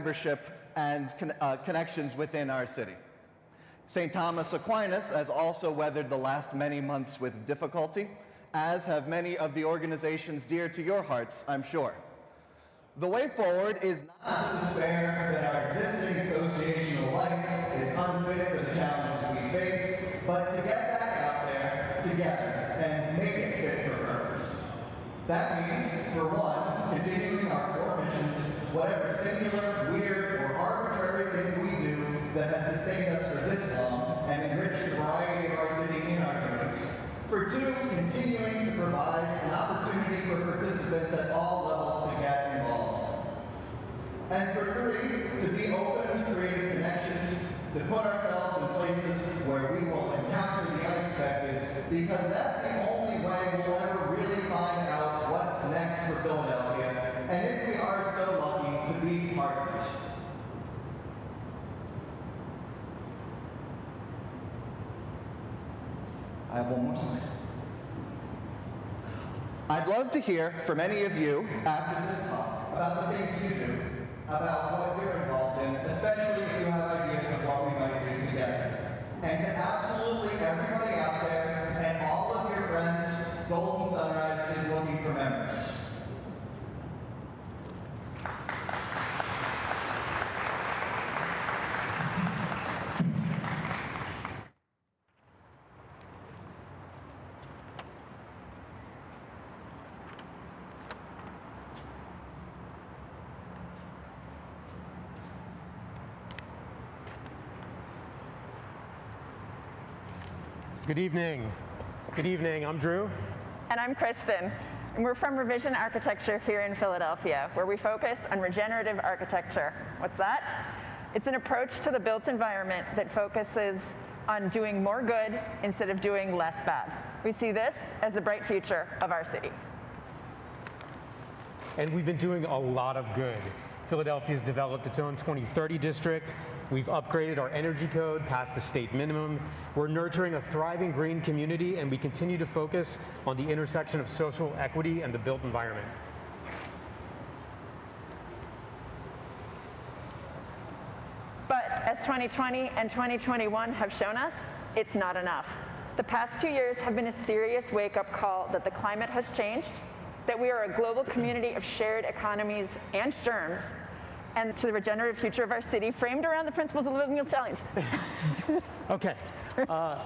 membership and connections within our city. St. Thomas Aquinas has also weathered the last many months with difficulty, as have many of the organizations dear to your hearts, I'm sure. The way forward is not to despair that our existing associational life is unfit for the challenges we face, but to get back out there together and make it fit for purpose. That means, for one, continuing our core missions, whatever singular, weird, or arbitrary thing we do that has sustained us for this long and enriched the variety of our city in our doings. For two, continuing to provide an opportunity for participants at all levels to get involved. And for three, to be open to creative connections, to put ourselves in places where we will encounter the unexpected, because that's the only way we'll ever really find out what's next for Philadelphia, and if we are so lucky to be part of it. I have one more slide. I'd love to hear from any of you after this talk about the things you do, about what you're involved in, especially if you have ideas of what we might do together. And to absolutely everybody out there and all of your friends, Golden Sunrise is looking for members. Good evening. Good evening. I'm Drew. And I'm Kristen. And we're from Revision Architecture here in Philadelphia, where we focus on regenerative architecture. What's that? It's an approach to the built environment that focuses on doing more good instead of doing less bad. We see this as the bright future of our city. And we've been doing a lot of good. Philadelphia's developed its own 2030 district. We've upgraded our energy code past the state minimum. We're nurturing a thriving green community, and we continue to focus on the intersection of social equity and the built environment. But as 2020 and 2021 have shown us, it's not enough. The past 2 years have been a serious wake-up call that the climate has changed, that we are a global community of shared economies and germs, and to the regenerative future of our city framed around the principles of the Living Meal Challenge. Okay.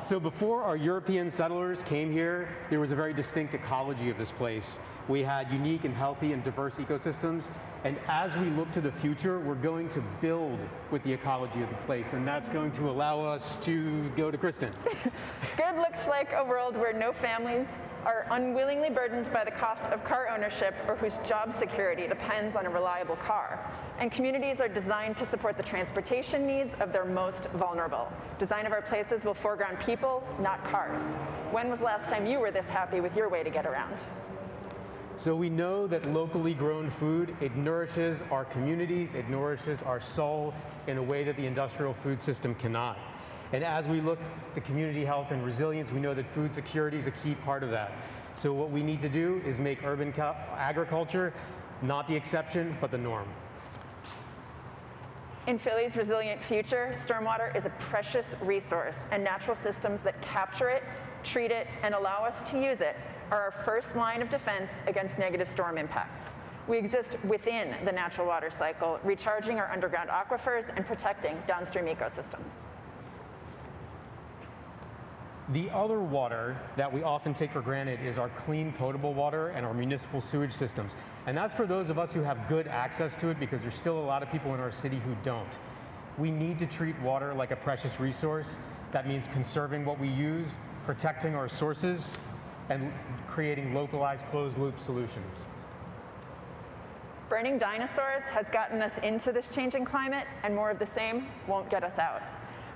So before our European settlers came here, there was a very distinct ecology of this place. We had unique and healthy and diverse ecosystems. And as we look to the future, we're going to build with the ecology of the place. And that's going to allow us to go to Kristen. Good looks like a world where no families are unwillingly burdened by the cost of car ownership or whose job security depends on a reliable car. And communities are designed to support the transportation needs of their most vulnerable. Design of our places will foreground people, not cars. When was the last time you were this happy with your way to get around? So we know that locally grown food, it nourishes our communities, it nourishes our soul in a way that the industrial food system cannot. And as we look to community health and resilience, we know that food security is a key part of that. So what we need to do is make urban agriculture not the exception, but the norm. In Philly's resilient future, stormwater is a precious resource, and natural systems that capture it, treat it, and allow us to use it are our first line of defense against negative storm impacts. We exist within the natural water cycle, recharging our underground aquifers and protecting downstream ecosystems. The other water that we often take for granted is our clean, potable water and our municipal sewage systems. And that's for those of us who have good access to it, because there's still a lot of people in our city who don't. We need to treat water like a precious resource. That means conserving what we use, protecting our sources, and creating localized closed-loop solutions. Burning dinosaurs has gotten us into this changing climate, and more of the same won't get us out.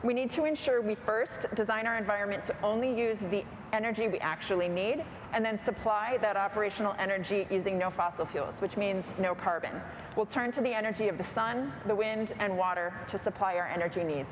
We need to ensure we first design our environment to only use the energy we actually need, and then supply that operational energy using no fossil fuels, which means no carbon. We'll turn to the energy of the sun, the wind, and water to supply our energy needs.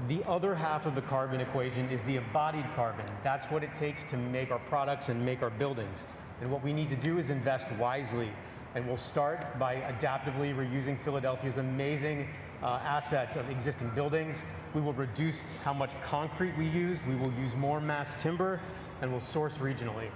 The other half of the carbon equation is the embodied carbon. That's what it takes to make our products and make our buildings. And what we need to do is invest wisely. And we'll start by adaptively reusing Philadelphia's amazing assets of existing buildings. We will reduce how much concrete we use. We will use more mass timber, and we'll source regionally.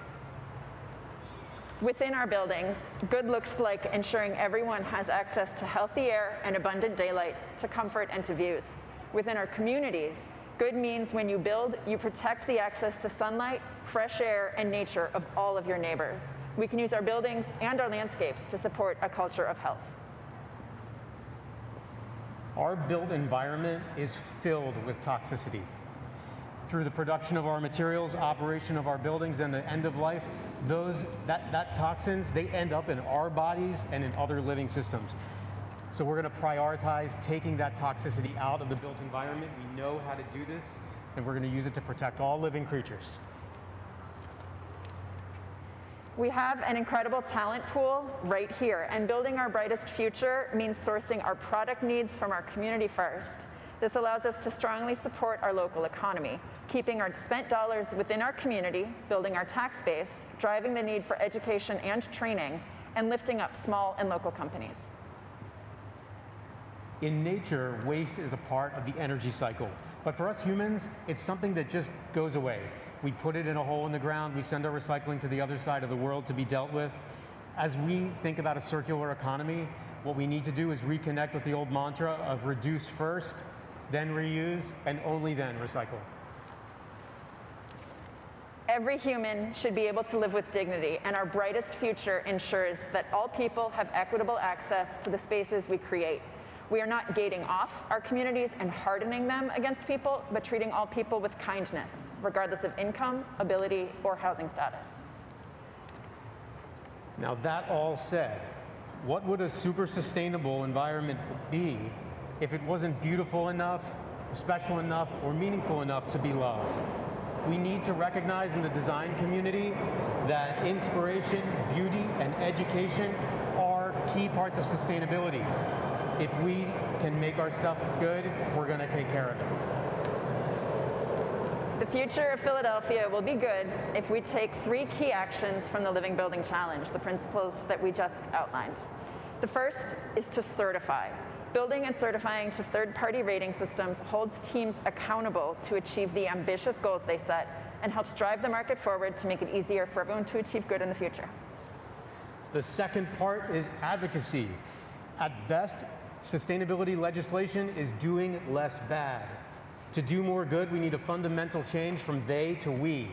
Within our buildings, good looks like ensuring everyone has access to healthy air and abundant daylight, to comfort and to views. Within our communities, good means when you build, you protect the access to sunlight, fresh air, and nature of all of your neighbors. We can use our buildings and our landscapes to support a culture of health. Our built environment is filled with toxicity. Through the production of our materials, operation of our buildings, and the end of life, that toxins, they end up in our bodies and in other living systems. So we're going to prioritize taking that toxicity out of the built environment. We know how to do this, and we're going to use it to protect all living creatures. We have an incredible talent pool right here, and building our brightest future means sourcing our product needs from our community first. This allows us to strongly support our local economy, keeping our spent dollars within our community, building our tax base, driving the need for education and training, and lifting up small and local companies. In nature, waste is a part of the energy cycle. But for us humans, it's something that just goes away. We put it in a hole in the ground, we send our recycling to the other side of the world to be dealt with. As we think about a circular economy, what we need to do is reconnect with the old mantra of reduce first, then reuse, and only then recycle. Every human should be able to live with dignity, and our brightest future ensures that all people have equitable access to the spaces we create. We are not gating off our communities and hardening them against people, but treating all people with kindness, regardless of income, ability, or housing status. Now that all said, what would a super sustainable environment be if it wasn't beautiful enough, special enough, or meaningful enough to be loved? We need to recognize in the design community that inspiration, beauty, and education are key parts of sustainability. If we can make our stuff good, we're going to take care of it. The future of Philadelphia will be good if we take 3 key actions from the Living Building Challenge, the principles that we just outlined. The first is to certify. Building and certifying to third-party rating systems holds teams accountable to achieve the ambitious goals they set and helps drive the market forward to make it easier for everyone to achieve good in the future. The second part is advocacy. At best, sustainability legislation is doing less bad. To do more good, we need a fundamental change from they to we.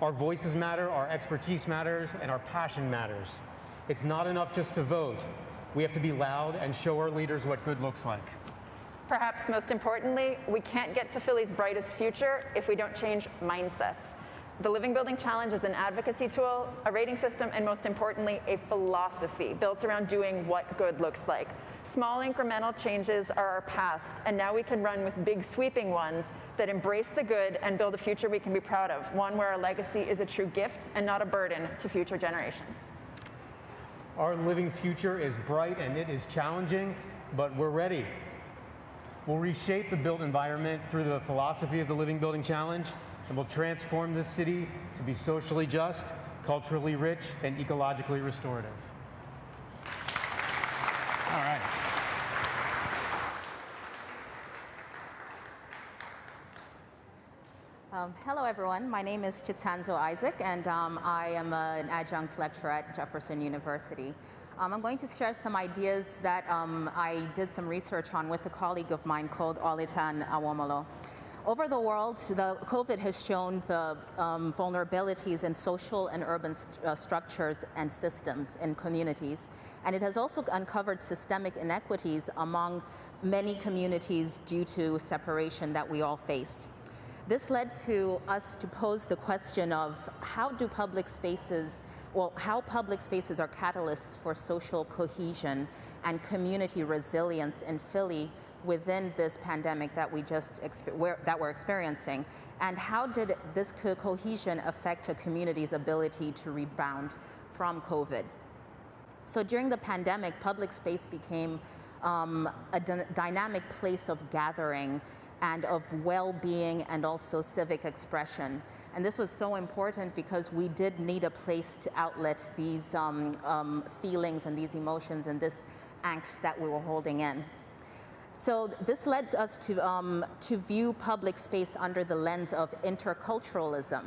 Our voices matter, our expertise matters, and our passion matters. It's not enough just to vote. We have to be loud and show our leaders what good looks like. Perhaps most importantly, we can't get to Philly's brightest future if we don't change mindsets. The Living Building Challenge is an advocacy tool, a rating system, and most importantly, a philosophy built around doing what good looks like. Small incremental changes are our past, and now we can run with big sweeping ones that embrace the good and build a future we can be proud of, one where our legacy is a true gift and not a burden to future generations. Our living future is bright and it is challenging, but we're ready. We'll reshape the built environment through the philosophy of the Living Building Challenge, and we'll transform this city to be socially just, culturally rich, and ecologically restorative. All right. Hello, everyone. My name is Chitsanzo Isaac, and I am an adjunct lecturer at Jefferson University. I'm going to share some ideas that I did some research on with a colleague of mine called Olitan Awomolo. Over the world, the COVID has shown the vulnerabilities in social and urban structures and systems in communities, and it has also uncovered systemic inequities among many communities due to separation that we all faced. This led to us to pose the question of how public spaces are catalysts for social cohesion and community resilience in Philly within this pandemic that we're experiencing, and how did this cohesion affect a community's ability to rebound from COVID? So during the pandemic, public space became a dynamic place of gathering and of well-being and also civic expression. And this was so important because we did need a place to outlet these feelings and these emotions and this angst that we were holding in. So this led us to view public space under the lens of interculturalism.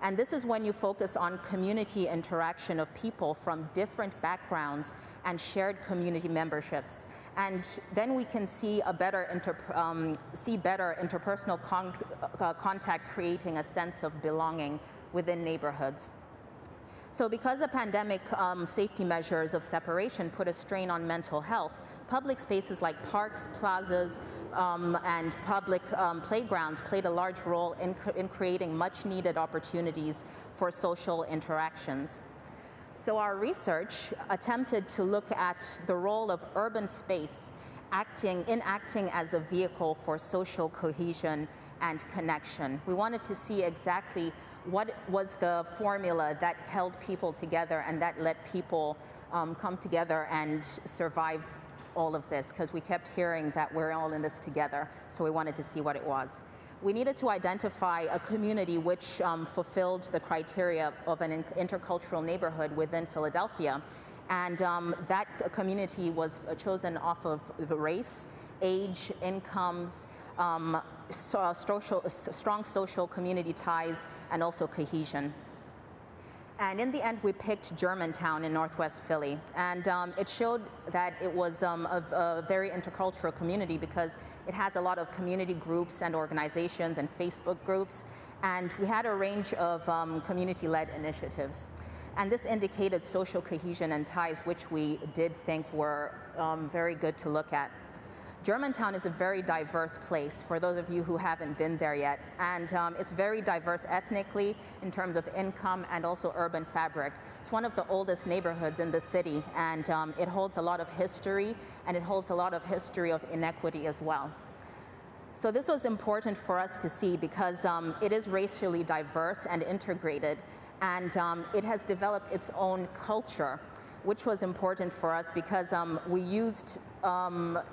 And this is when you focus on community interaction of people from different backgrounds and shared community memberships. And then we can see a better interpersonal contact, creating a sense of belonging within neighborhoods. So because the pandemic safety measures of separation put a strain on mental health, public spaces like parks, plazas, and public playgrounds played a large role in creating much needed opportunities for social interactions. So our research attempted to look at the role of urban space acting as a vehicle for social cohesion and connection. We wanted to see exactly what was the formula that held people together and that let people come together and survive all of this, because we kept hearing that we're all in this together, so we wanted to see what it was. We needed to identify a community which fulfilled the criteria of an intercultural neighborhood within Philadelphia, and that community was chosen off of the race, age, incomes, strong social community ties, and also cohesion. And in the end, we picked Germantown in Northwest Philly. And it showed that it was a very intercultural community because it has a lot of community groups and organizations and Facebook groups. And we had a range of community-led initiatives. And this indicated social cohesion and ties, which we did think were very good to look at. Germantown is a very diverse place, for those of you who haven't been there yet. And it's very diverse ethnically in terms of income and also urban fabric. It's one of the oldest neighborhoods in the city, and it holds a lot of history, and it holds a lot of history of inequity as well. So this was important for us to see because it is racially diverse and integrated, and it has developed its own culture, which was important for us because we used,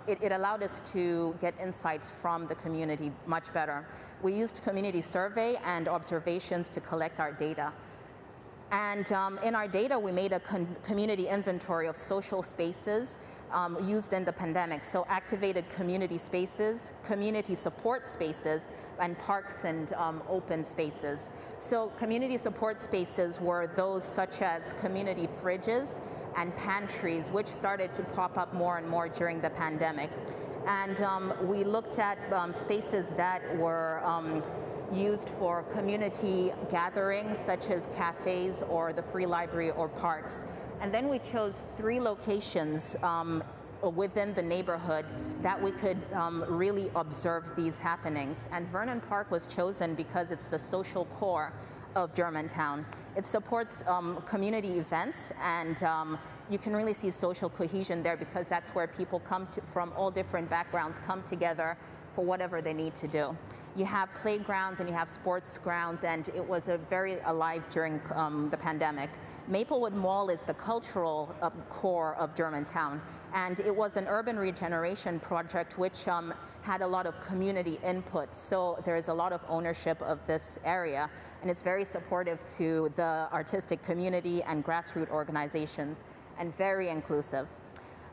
it allowed us to get insights from the community much better. We used community survey and observations to collect our data. And in our data, we made a community inventory of social spaces used in the pandemic. So activated community spaces, community support spaces, and parks and open spaces. So community support spaces were those such as community fridges and pantries, which started to pop up more and more during the pandemic. And we looked at spaces that were used for community gatherings, such as cafes or the free library or parks. And then we chose 3 locations within the neighborhood that we could really observe these happenings. And Vernon Park was chosen because it's the social core of Germantown. It supports community events, and you can really see social cohesion there because that's where people from all different backgrounds come together for whatever they need to do. You have playgrounds and you have sports grounds, and it was very alive during the pandemic. Maplewood Mall is the cultural core of Germantown, and it was an urban regeneration project which had a lot of community input. So there is a lot of ownership of this area, and it's very supportive to the artistic community and grassroots organizations, and very inclusive.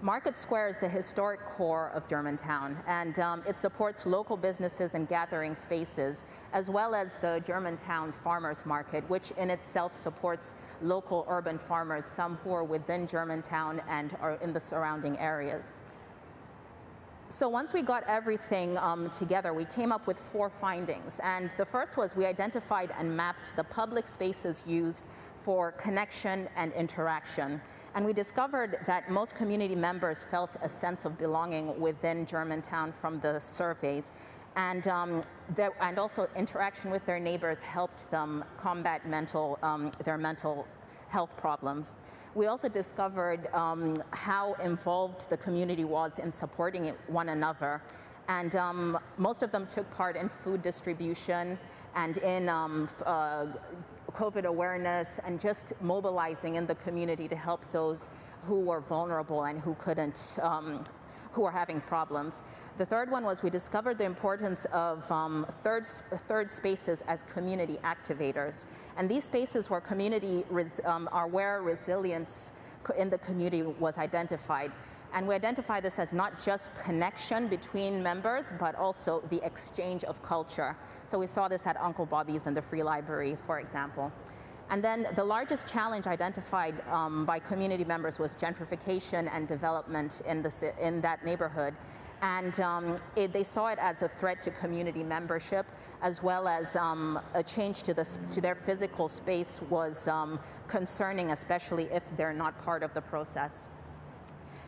Market Square is the historic core of Germantown, and it supports local businesses and gathering spaces, as well as the Germantown Farmers Market, which in itself supports local urban farmers, some who are within Germantown and are in the surrounding areas. So once we got everything together, we came up with 4 findings. And the first was we identified and mapped the public spaces used for connection and interaction. And we discovered that most community members felt a sense of belonging within Germantown from the surveys. And also interaction with their neighbors helped them combat their mental health problems. We also discovered how involved the community was in supporting one another. And most of them took part in food distribution and in COVID awareness, and just mobilizing in the community to help those who were vulnerable and who couldn't who are having problems. The third one was we discovered the importance of third spaces as community activators. And these spaces where are where resilience in the community was identified. And we identify this as not just connection between members, but also the exchange of culture. So we saw this at Uncle Bobby's and the Free Library, for example. And then the largest challenge identified by community members was gentrification and development in that neighborhood. And they saw it as a threat to community membership, as well as a change to their physical space was concerning, especially if they're not part of the process.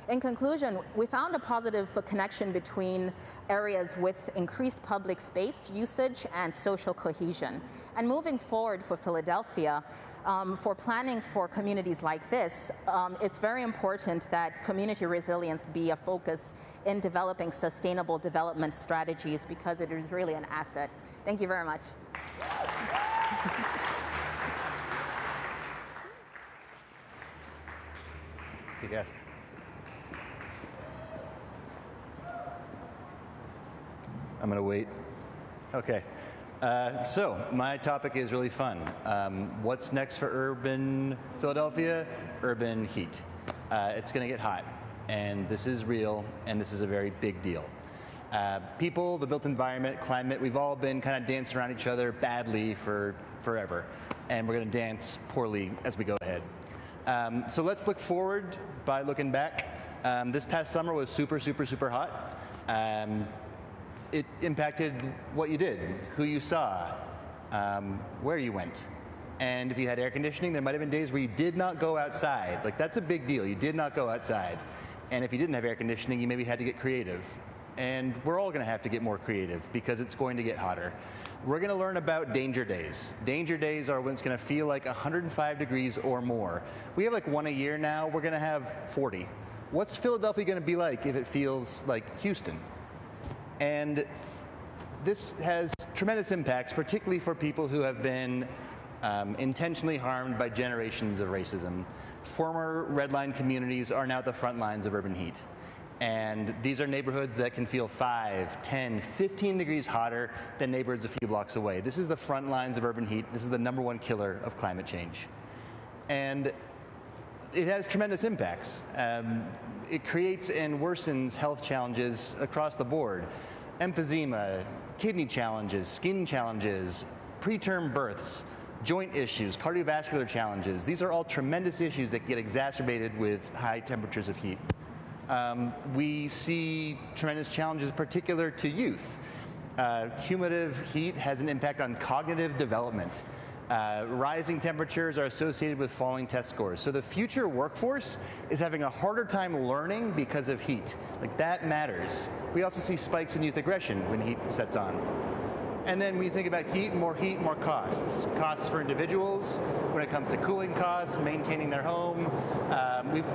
In conclusion, we found a positive connection between areas with increased public space usage and social cohesion. And moving forward for Philadelphia, for planning for communities like this, it's very important that community resilience be a focus in developing sustainable development strategies, because it is really an asset. Thank you very much. Hey guys. I'm going to wait. Okay. So my topic is really fun. What's next for urban Philadelphia? Urban heat. It's going to get hot, and this is real, and this is a very big deal. People, the built environment, climate, we've all been kind of dancing around each other badly for forever, and we're going to dance poorly as we go ahead. So let's look forward by looking back. This past summer was super, super, super hot. It impacted what you did, who you saw, where you went. And if you had air conditioning, there might have been days where you did not go outside. Like, that's a big deal. You did not go outside. And if you didn't have air conditioning, you maybe had to get creative. And we're all going to have to get more creative because it's going to get hotter. We're going to learn about danger days. Danger days are when it's going to feel like 105 degrees or more. We have like one a year now. We're going to have 40. What's Philadelphia going to be like if it feels like Houston? And this has tremendous impacts, particularly for people who have been intentionally harmed by generations of racism. Former red line communities are now at the front lines of urban heat. And these are neighborhoods that can feel 5, 10, 15 degrees hotter than neighborhoods a few blocks away. This is the front lines of urban heat. This is the #1 killer of climate change. And it has tremendous impacts. It creates and worsens health challenges across the board. Emphysema, kidney challenges, skin challenges, preterm births, joint issues, cardiovascular challenges. These are all tremendous issues that get exacerbated with high temperatures of heat. We see tremendous challenges particular to youth. Cumulative heat has an impact on cognitive development. Rising temperatures are associated with falling test scores. So the future workforce is having a harder time learning because of heat. Like, that matters. We also see spikes in youth aggression when heat sets on. And then when you think about heat, more costs. Costs for individuals when it comes to cooling costs, maintaining their home.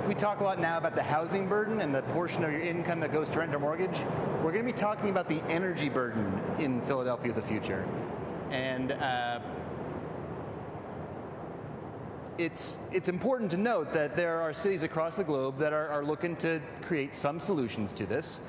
We talk a lot now about the housing burden and the portion of your income that goes to rent or mortgage. We're going to be talking about the energy burden in Philadelphia of the future. And it's important to note that there are cities across the globe that are looking to create some solutions to this.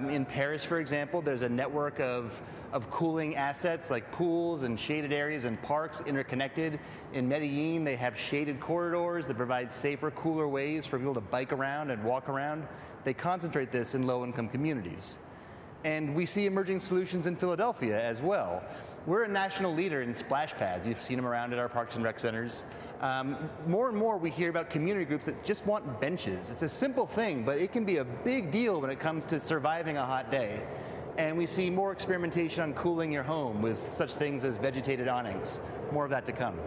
In Paris, for example, there's a network of cooling assets like pools and shaded areas and parks interconnected. In Medellin, they have shaded corridors that provide safer, cooler ways for people to bike around and walk around. They concentrate this in low-income communities. And we see emerging solutions in Philadelphia as well. We're a national leader in splash pads. You've seen them around at our parks and rec centers. More and more we hear about community groups that just want benches. It's a simple thing, but it can be a big deal when it comes to surviving a hot day. And we see more experimentation on cooling your home with such things as vegetated awnings. More of that to come.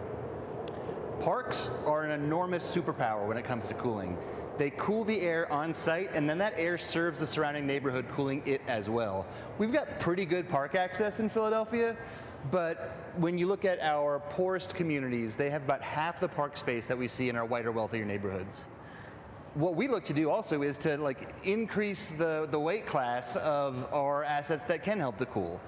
Parks are an enormous superpower when it comes to cooling. They cool the air on site, and then that air serves the surrounding neighborhood, cooling it as well. We've got pretty good park access in Philadelphia, but when you look at our poorest communities, they have about half the park space that we see in our whiter, wealthier neighborhoods. what we look to do also is to increase the weight class of our assets that can help to cool.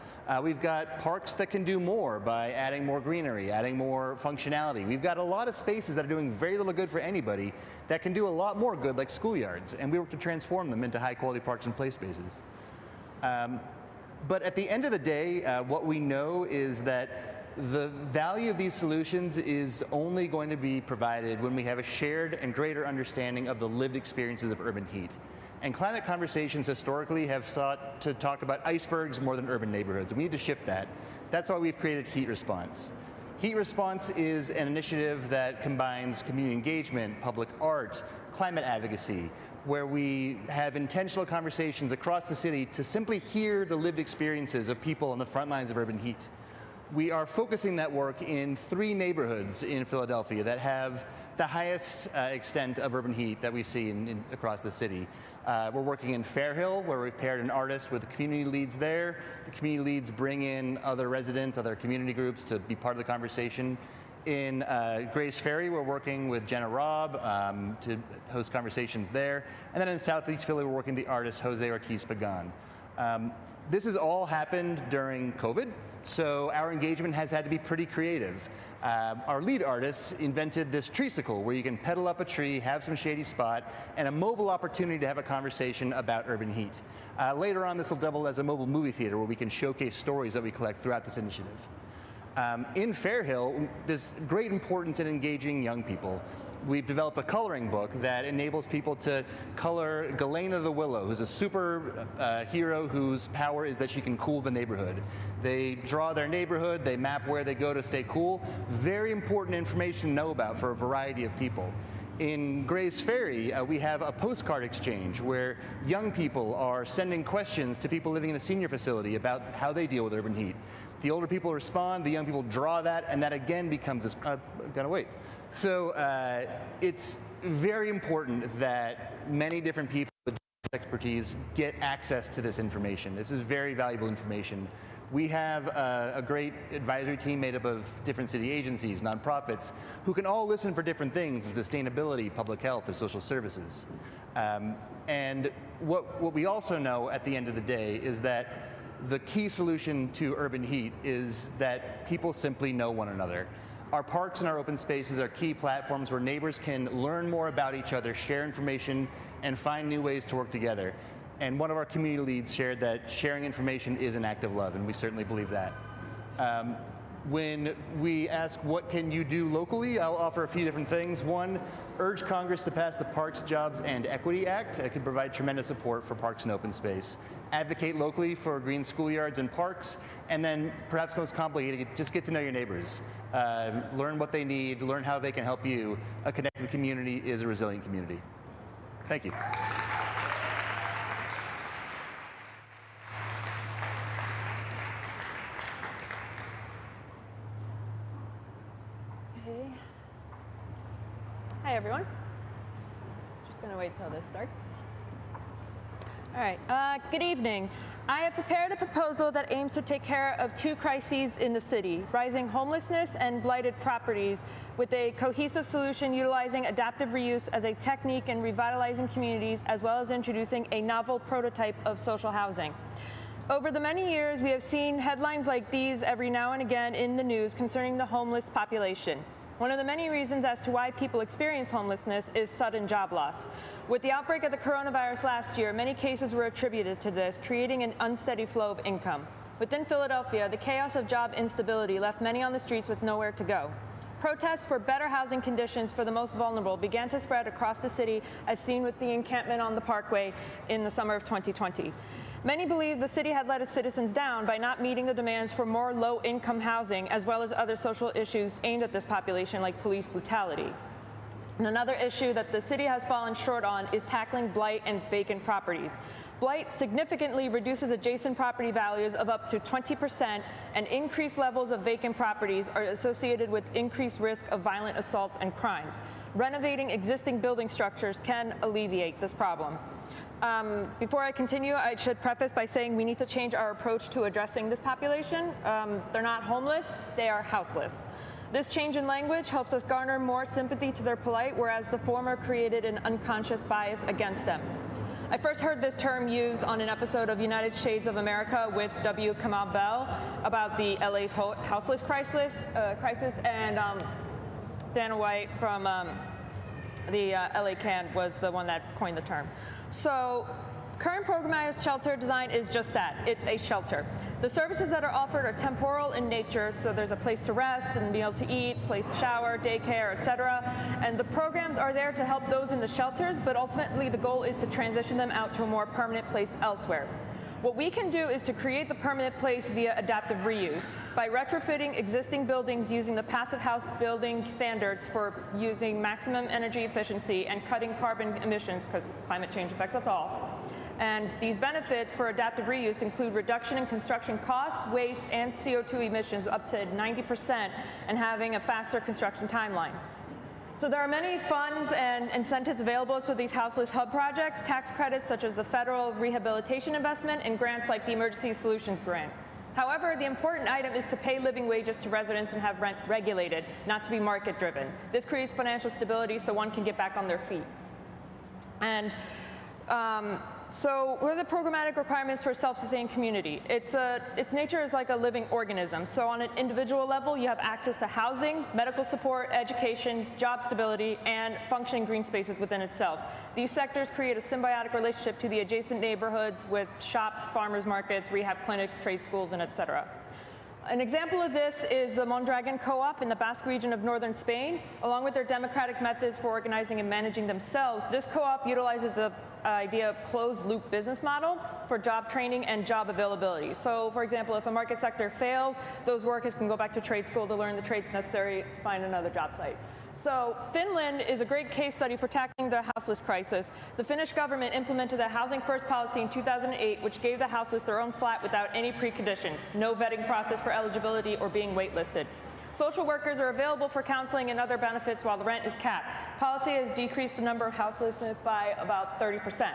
We've got parks that can do more by adding more greenery, adding more functionality. We've got a lot of spaces that are doing very little good for anybody that can do a lot more good, like schoolyards, and we work to transform them into high-quality parks and play spaces. But at the end of the day, what we know is that the value of these solutions is only going to be provided when we have a shared and greater understanding of the lived experiences of urban heat. And climate conversations historically have sought to talk about icebergs more than urban neighborhoods. We need to shift that. That's why we've created Heat Response. Heat Response is an initiative that combines community engagement, public art, climate advocacy, where we have intentional conversations across the city to simply hear the lived experiences of people on the front lines of urban heat. We are focusing that work in 3 neighborhoods in Philadelphia that have the highest extent of urban heat that we see across the city. We're working in Fairhill, where we've paired an artist with the community leads there. The community leads bring in other residents, other community groups to be part of the conversation. In Grace Ferry, we're working with Jenna Robb to host conversations there. And then in Southeast Philly, we're working with the artist Jose Ortiz Pagan. This has all happened during COVID, so our engagement has had to be pretty creative. Our lead artist invented this treesicle, where you can pedal up a tree, have some shady spot, and a mobile opportunity to have a conversation about urban heat. Later on, this will double as a mobile movie theater where we can showcase stories that we collect throughout this initiative. In Fairhill, there's great importance in engaging young people. We've developed a coloring book that enables people to color Galena the Willow, who's a super hero whose power is that she can cool the neighborhood. They draw their neighborhood, they map where they go to stay cool. Very important information to know about for a variety of people. In Grays Ferry, we have a postcard exchange where young people are sending questions to people living in a senior facility about how they deal with urban heat. The older people respond, the young people draw that, and that again becomes this, gotta wait. So it's very important that many different people with expertise get access to this information. This is very valuable information. We have a great advisory team made up of different city agencies, nonprofits, who can all listen for different things in sustainability, public health, or social services. And what we also know at the end of the day is that the key solution to urban heat is that people simply know one another. Our parks and our open spaces are key platforms where neighbors can learn more about each other, share information, and find new ways to work together. And one of our community leads shared that sharing information is an act of love, and we certainly believe that. When we ask what can you do locally, I'll offer a few different things. One, urge Congress to pass the Parks, Jobs, and Equity Act. It could provide tremendous support for parks and open space. Advocate locally for green schoolyards and parks, and then perhaps most complicated, just get to know your neighbors. Learn what they need, learn how they can help you. A connected community is a resilient community. Thank you. Okay. Hi, everyone. Just going to wait till this starts. All right, good evening. I have prepared a proposal that aims to take care of 2 crises in the city, rising homelessness and blighted properties, with a cohesive solution utilizing adaptive reuse as a technique in revitalizing communities, as well as introducing a novel prototype of social housing. Over the many years, we have seen headlines like these every now and again in the news concerning the homeless population. One of the many reasons as to why people experience homelessness is sudden job loss. With the outbreak of the coronavirus last year, many cases were attributed to this, creating an unsteady flow of income. Within Philadelphia, the chaos of job instability left many on the streets with nowhere to go. Protests for better housing conditions for the most vulnerable began to spread across the city, as seen with the encampment on the Parkway in the summer of 2020. Many believe the city had let its citizens down by not meeting the demands for more low-income housing, as well as other social issues aimed at this population, like police brutality. And another issue that the city has fallen short on is tackling blight and vacant properties. Blight significantly reduces adjacent property values of up to 20%, and increased levels of vacant properties are associated with increased risk of violent assaults and crimes. Renovating existing building structures can alleviate this problem. Before I continue, I should preface by saying we need to change our approach to addressing this population. They're not homeless, they are houseless. This change in language helps us garner more sympathy to their plight, whereas the former created an unconscious bias against them. I first heard this term used on an episode of United Shades of America with W. Kamau Bell about the LA's houseless crisis, and Dana White from the LA Can was the one that coined the term. So current programmatic shelter design is just that. It's a shelter. The services that are offered are temporal in nature, so there's a place to rest, and a meal to eat, place to shower, daycare, etc. And the programs are there to help those in the shelters, but ultimately the goal is to transition them out to a more permanent place elsewhere. What we can do is to create the permanent place via adaptive reuse by retrofitting existing buildings using the Passive House building standards for using maximum energy efficiency and cutting carbon emissions, because climate change affects us all. And these benefits for adaptive reuse include reduction in construction cost, waste, and CO2 emissions up to 90% and having a faster construction timeline. So there are many funds and incentives available for these houseless hub projects, tax credits such as the federal rehabilitation investment and grants like the Emergency Solutions Grant. However, the important item is to pay living wages to residents and have rent regulated, not to be market driven. This creates financial stability so one can get back on their feet. And so what are the programmatic requirements for a self-sustaining community? Its nature is like a living organism. So on an individual level, you have access to housing, medical support, education, job stability, and functioning green spaces within itself. These sectors create a symbiotic relationship to the adjacent neighborhoods with shops, farmers markets, rehab clinics, trade schools, and etc. An example of this is the Mondragon Co-op in the Basque region of northern Spain. Along with their democratic methods for organizing and managing themselves, this co-op utilizes the idea of closed-loop business model for job training and job availability. So, for example, if a market sector fails, those workers can go back to trade school to learn the trades necessary to find another job site. So Finland is a great case study for tackling the houseless crisis. The Finnish government implemented a housing first policy in 2008, which gave the houseless their own flat without any preconditions, no vetting process for eligibility or being waitlisted. Social workers are available for counseling and other benefits while the rent is capped. Policy has decreased the number of houselessness by about 30%.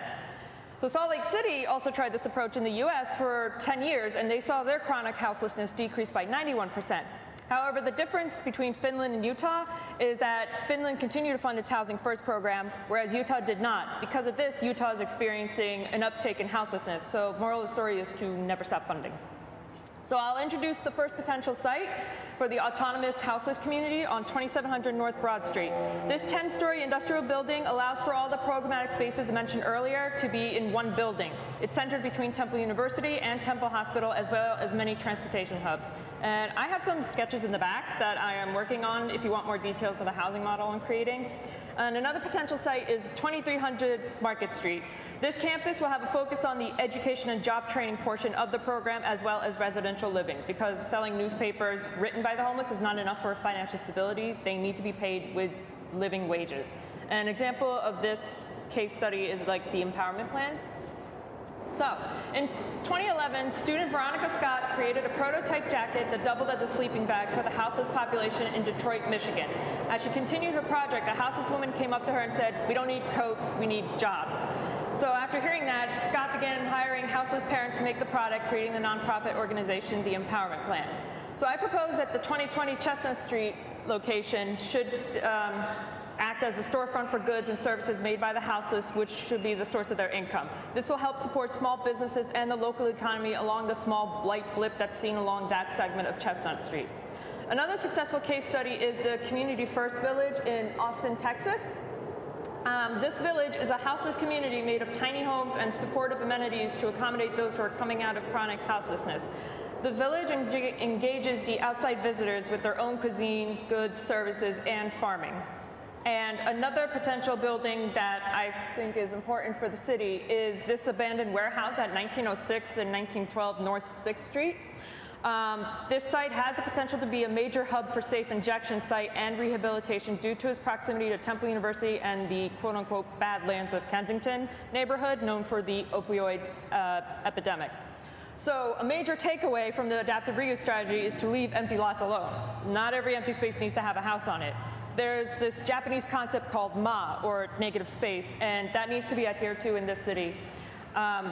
So Salt Lake City also tried this approach in the US for 10 years, and they saw their chronic houselessness decrease by 91%. However, the difference between Finland and Utah is that Finland continued to fund its Housing First program, whereas Utah did not. Because of this, Utah is experiencing an uptick in houselessness. So moral of the story is to never stop funding. So I'll introduce the first potential site for the autonomous houseless community on 2700 North Broad Street. This 10-story industrial building allows for all the programmatic spaces mentioned earlier to be in one building. It's centered between Temple University and Temple Hospital, as well as many transportation hubs. And I have some sketches in the back that I am working on if you want more details of the housing model I'm creating. And another potential site is 2300 Market Street. This campus will have a focus on the education and job training portion of the program, as well as residential living, because selling newspapers written by the homeless is not enough for financial stability. They need to be paid with living wages. An example of this case study is like the empowerment plan. So, in 2011, student Veronica Scott created a prototype jacket that doubled as a sleeping bag for the houseless population in Detroit, Michigan. As she continued her project, a houseless woman came up to her and said, "We don't need coats, we need jobs." So after hearing that, Scott began hiring houseless parents to make the product, creating the nonprofit organization, the Empowerment Plan. So I propose that the 2020 Chestnut Street location should act as a storefront for goods and services made by the houseless, which should be the source of their income. This will help support small businesses and the local economy along the small light blip that's seen along that segment of Chestnut Street. Another successful case study is the Community First Village in Austin, Texas. This village is a houseless community made of tiny homes and supportive amenities to accommodate those who are coming out of chronic houselessness. The village engages the outside visitors with their own cuisines, goods, services, and farming. And another potential building that I think is important for the city is this abandoned warehouse at 1906 and 1912 North 6th Street. This site has the potential to be a major hub for safe injection site and rehabilitation due to its proximity to Temple University and the quote-unquote Badlands of Kensington neighborhood known for the opioid epidemic. So a major takeaway from the adaptive reuse strategy is to leave empty lots alone. Not every empty space needs to have a house on it. There's this Japanese concept called ma, or negative space, and that needs to be adhered to in this city.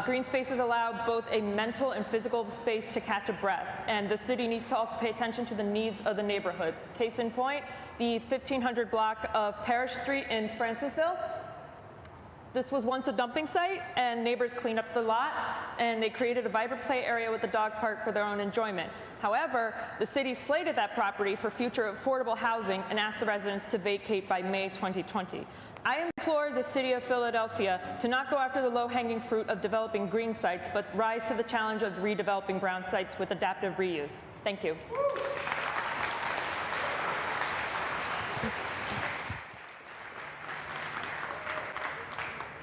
Green spaces allow both a mental and physical space to catch a breath, and the city needs to also pay attention to the needs of the neighborhoods. Case in point, the 1500 block of Parish Street in Francisville. This was once a dumping site, and neighbors cleaned up the lot, and they created a vibrant play area with a dog park for their own enjoyment. However, the city slated that property for future affordable housing and asked the residents to vacate by May 2020. I implore the city of Philadelphia to not go after the low-hanging fruit of developing green sites, but rise to the challenge of redeveloping brown sites with adaptive reuse. Thank you.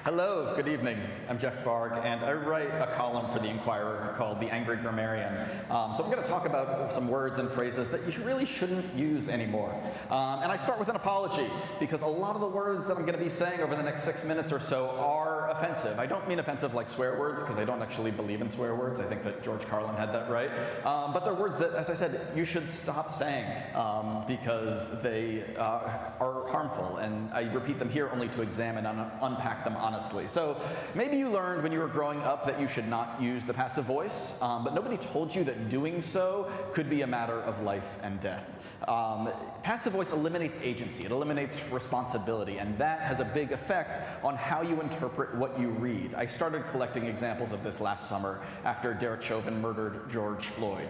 Hello, good evening. I'm Jeff Barg, and I write a column for the Inquirer called The Angry Grammarian. So I'm going to talk about some words and phrases that you really shouldn't use anymore. And I start with an apology, because a lot of the words that I'm going to be saying over the next 6 minutes or so are offensive. I don't mean offensive like swear words, because I don't actually believe in swear words. I think that George Carlin had that right. But they're words that, as I said, you should stop saying, because they are harmful. And I repeat them here only to examine and unpack them honestly. So maybe you learned when you were growing up that you should not use the passive voice, but nobody told you that doing so could be a matter of life and death. Passive voice eliminates agency, it eliminates responsibility, and that has a big effect on how you interpret what you read. I started collecting examples of this last summer after Derek Chauvin murdered George Floyd.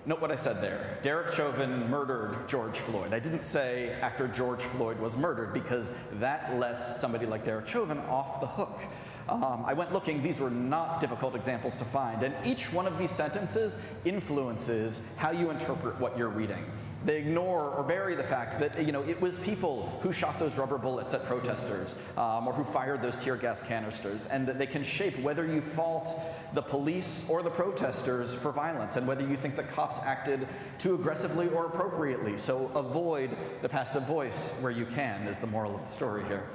Note what I said there. Derek Chauvin murdered George Floyd. I didn't say after George Floyd was murdered, because that lets somebody like Derek Chauvin off the hook. I went looking. These were not difficult examples to find, and each one of these sentences influences how you interpret what you're reading. They ignore or bury the fact that, it was people who shot those rubber bullets at protesters, or who fired those tear gas canisters, and they can shape whether you fault the police or the protesters for violence, and whether you think the cops acted too aggressively or appropriately. So avoid the passive voice where you can, is the moral of the story here.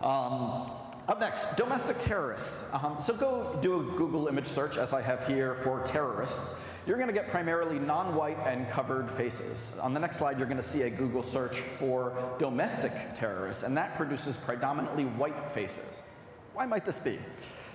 Up next, domestic terrorists. So go do a Google image search, as I have here, for terrorists. You're going to get primarily non-white and covered faces. On the next slide, you're going to see a Google search for domestic terrorists, and that produces predominantly white faces. Why might this be?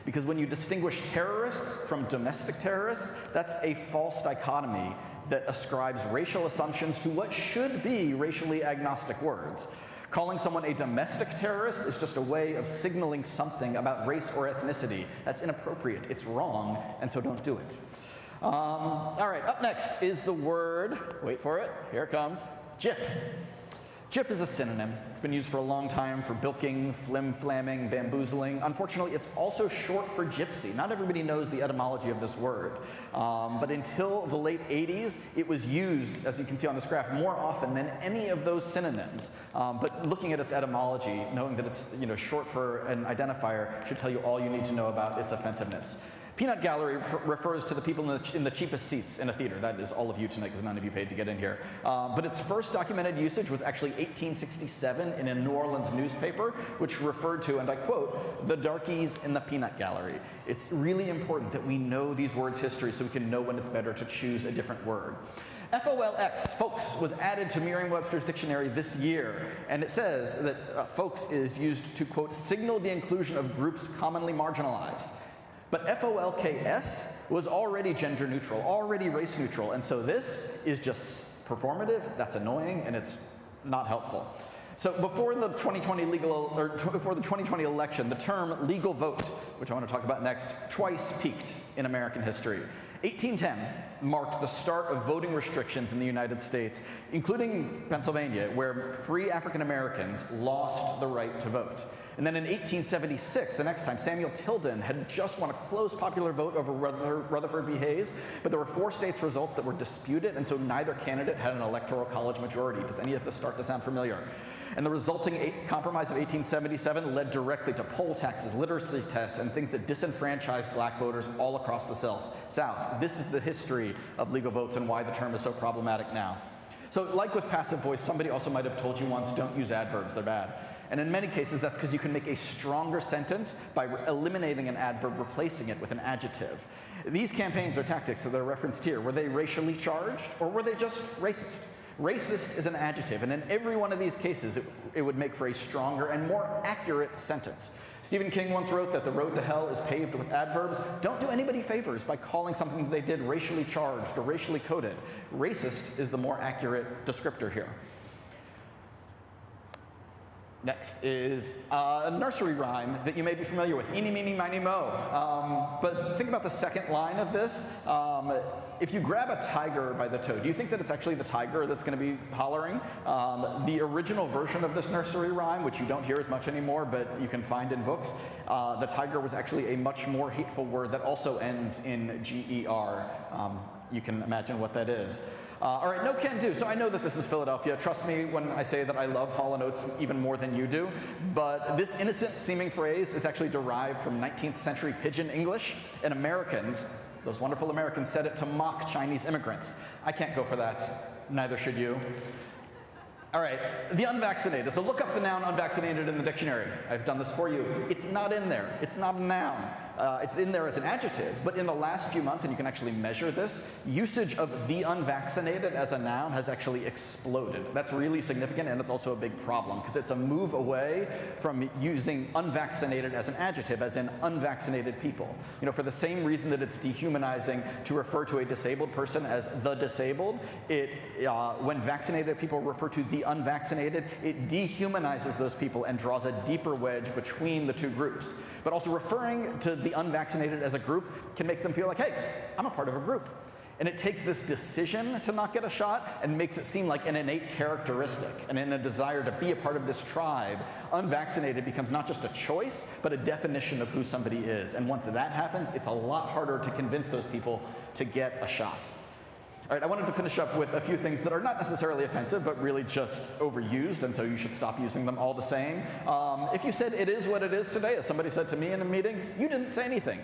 Because when you distinguish terrorists from domestic terrorists, that's a false dichotomy that ascribes racial assumptions to what should be racially agnostic words. Calling someone a domestic terrorist is just a way of signaling something about race or ethnicity. That's inappropriate, it's wrong, and so don't do it. All right, up next is the word, wait for it, here it comes, gyp. Gyp is a synonym. It's been used for a long time for bilking, flim-flamming, bamboozling. Unfortunately, it's also short for gypsy. Not everybody knows the etymology of this word. But until the late 80s, it was used, as you can see on this graph, more often than any of those synonyms. But looking at its etymology, knowing that it's short for an identifier should tell you all you need to know about its offensiveness. Peanut gallery refers to the people in the cheapest seats in a theater. That is all of you tonight, because none of you paid to get in here. But its first documented usage was actually 1867 in a New Orleans newspaper, which referred to, and I quote, the darkies in the peanut gallery. It's really important that we know these words' history so we can know when it's better to choose a different word. FOLX, folks, was added to Merriam-Webster's dictionary this year, and it says that folks is used to, quote, signal the inclusion of groups commonly marginalized. But FOLKS was already gender neutral, already race neutral, and so this is just performative, that's annoying, and it's not helpful. So before the 2020 election, the term legal vote, which I want to talk about next, twice peaked in American history. 1810 marked the start of voting restrictions in the United States, including Pennsylvania, where free African Americans lost the right to vote. And then in 1876, the next time, Samuel Tilden had just won a close popular vote over Rutherford B. Hayes, but there were 4 states' results that were disputed, and so neither candidate had an electoral college majority. Does any of this start to sound familiar? And the resulting compromise of 1877 led directly to poll taxes, literacy tests, and things that disenfranchised black voters all across the South. This is the history of legal votes and why the term is so problematic now. So like with passive voice, somebody also might have told you once, don't use adverbs, they're bad. And in many cases, that's because you can make a stronger sentence by eliminating an adverb, replacing it with an adjective. These campaigns or tactics that are referenced here, were they racially charged or were they just racist? Racist is an adjective, and in every one of these cases, it would make for a stronger and more accurate sentence. Stephen King once wrote that the road to hell is paved with adverbs. Don't do anybody favors by calling something they did racially charged or racially coded. Racist is the more accurate descriptor here. Next is a nursery rhyme that you may be familiar with, Eeny, Meeny, Miny, Mo. But think about the second line of this. If you grab a tiger by the toe, do you think that it's actually the tiger that's going to be hollering? The original version of this nursery rhyme, which you don't hear as much anymore, but you can find in books, the tiger was actually a much more hateful word that also ends in G-E-R. You can imagine what that is. All right, no can do. So I know that this is Philadelphia. Trust me when I say that I love Hall & Oates even more than you do. But this innocent-seeming phrase is actually derived from 19th century Pidgin English, and Americans, those wonderful Americans, said it to mock Chinese immigrants. I can't go for that. Neither should you. All right, the unvaccinated. So look up the noun unvaccinated in the dictionary. I've done this for you. It's not in there. It's not a noun. It's in there as an adjective, but in the last few months, and you can actually measure this, usage of the unvaccinated as a noun has actually exploded. That's really significant, and it's also a big problem, because it's a move away from using unvaccinated as an adjective, as in unvaccinated people. You know, for the same reason that it's dehumanizing to refer to a disabled person as the disabled, when vaccinated people refer to the unvaccinated, it dehumanizes those people and draws a deeper wedge between the two groups. But also referring to the unvaccinated as a group can make them feel like, hey, I'm a part of a group. And it takes this decision to not get a shot and makes it seem like an innate characteristic and in a desire to be a part of this tribe. Unvaccinated becomes not just a choice, but a definition of who somebody is. And once that happens, it's a lot harder to convince those people to get a shot. All right, I wanted to finish up with a few things that are not necessarily offensive, but really just overused, and so you should stop using them all the same. If you said it is what it is today, as somebody said to me in a meeting, you didn't say anything.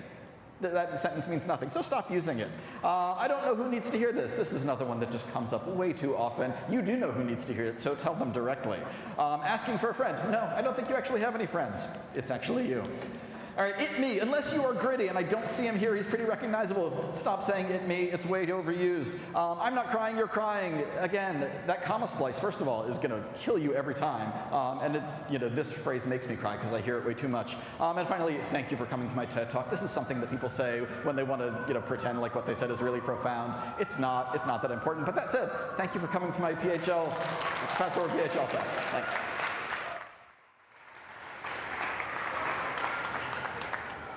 That sentence means nothing, so stop using it. I don't know who needs to hear this. This is another one that just comes up way too often. You do know who needs to hear it, so tell them directly. Asking for a friend. No, I don't think you actually have any friends. It's actually you. All right, it me, unless you are gritty, and I don't see him here, he's pretty recognizable. Stop saying it me, it's way too overused. I'm not crying, you're crying. Again, that comma splice, first of all, is gonna kill you every time. This phrase makes me cry because I hear it way too much. And finally, thank you for coming to my TED Talk. This is something that people say when they want to pretend like what they said is really profound. It's not that important. But that said, thank you for coming to my PHL, Fast Forward PHL Talk. Thanks.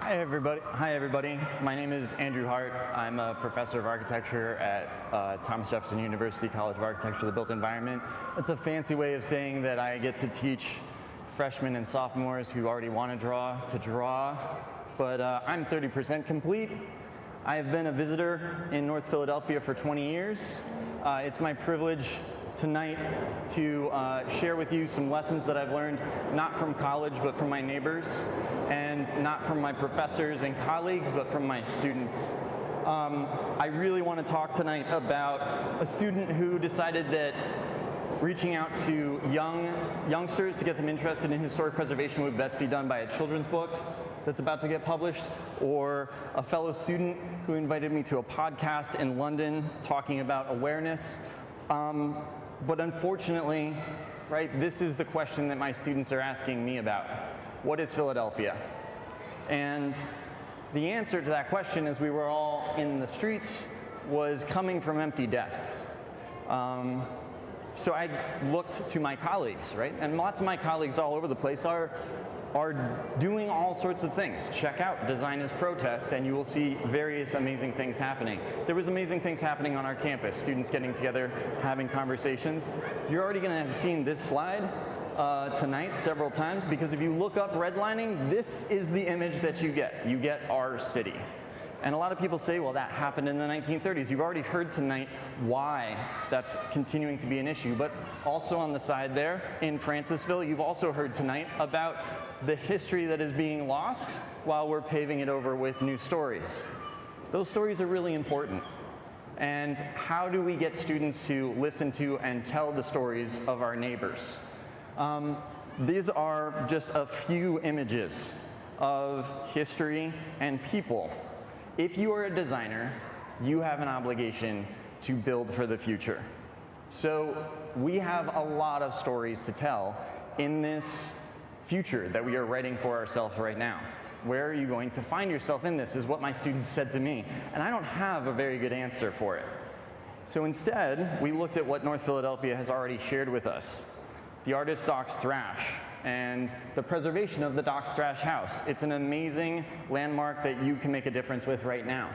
Hi everybody. My name is Andrew Hart. I'm a professor of architecture at Thomas Jefferson University College of Architecture, the Built Environment. It's a fancy way of saying that I get to teach freshmen and sophomores who already want to draw, but I'm 30% complete. I have been a visitor in North Philadelphia for 20 years. It's my privilege tonight to share with you some lessons that I've learned, not from college, but from my neighbors, and not from my professors and colleagues, but from my students. I really want to talk tonight about a student who decided that reaching out to youngsters to get them interested in historic preservation would best be done by a children's book that's about to get published, or a fellow student who invited me to a podcast in London talking about awareness. But unfortunately, right, this is the question that my students are asking me about. What is Philadelphia? And the answer to that question, as we were all in the streets, was coming from empty desks. So I looked to my colleagues, right? And lots of my colleagues all over the place are doing all sorts of things. Check out Design as Protest, and you will see various amazing things happening. There was amazing things happening on our campus, students getting together, having conversations. You're already going to have seen this slide tonight several times, because if you look up redlining, this is the image that you get. You get our city. And a lot of people say, well, that happened in the 1930s. You've already heard tonight why that's continuing to be an issue. But also on the side there, in Francisville, you've also heard tonight about the history that is being lost while we're paving it over with new stories. Those stories are really important. And how do we get students to listen to and tell the stories of our neighbors? These are just a few images of history and people. If you are a designer, you have an obligation to build for the future. So we have a lot of stories to tell in this future that we are writing for ourselves right now. Where are you going to find yourself in this is what my students said to me, and I don't have a very good answer for it. So instead, we looked at what North Philadelphia has already shared with us. The artist Doc's Thrash and the preservation of the Doc's Thrash house. It's an amazing landmark that you can make a difference with right now.